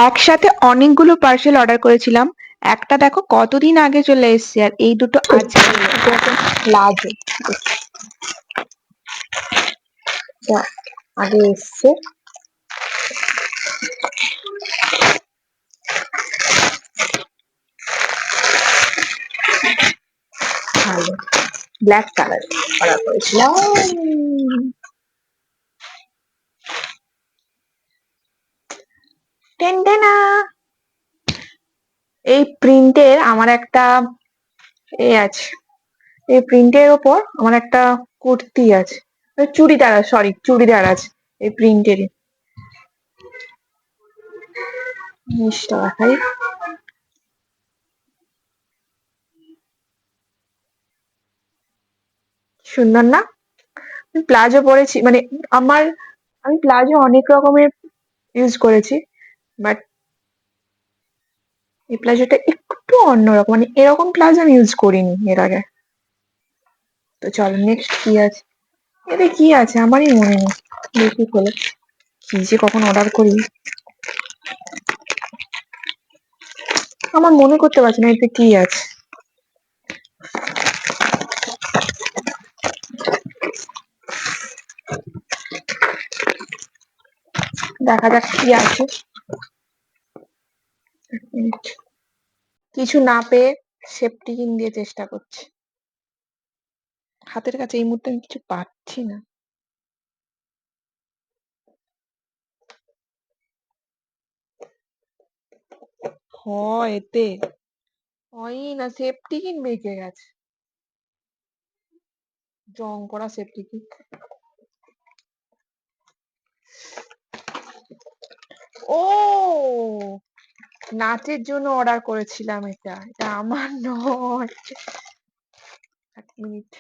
একসাথে অনেকগুলো parcel order করেছিলাম। একটা দেখো কতদিন আগে চলে এসেছে, আর এই দুটো আজকে এলো। এটা একটা প্লাজো, যা আগে এসছে। ভালো, ব্ল্যাক কালার অর্ডার করেছিলাম। টেনটেনা। এই প্রিন্টের আমার একটা আছে, এই প্রিন্টের ওপর আমার একটা কুর্তি আছে, চুড়িদার আছে এই প্রিন্টেরই। জিনিসটা দেখাই, সুন্দর না? আমি প্লাজো পরেছি, মানে আমার আমি প্লাজো অনেক রকমের ইউজ করেছি, বাট এই প্লাজোটা একটু অন্যরকম, মানে এরকম প্লাজো আমি ইউজ করিনি এর আগে। তো চলো নেক্সট কি আছে, এতে কি আছে আমারই মনে নেই, দেখি খোলে। কি যে কখন অর্ডার করি আমার মনে করতে পারছি না এতে কি আছে। দেখা যাক কি আছে। এক মিনিট। কিছু না পেয়ে সেফটিপিন দিয়ে চেষ্টা করছি। হাতের কাছে এই মুহূর্তে আমি কিছু পাচ্ছি না। এতে হয় না, সেফটিপিন বেঁকে গেছে, জং করা সেফটিপিন। ও, নাচের জন্য অর্ডার করেছিলাম, এটা এটা আমার নয়। এক মিনিট।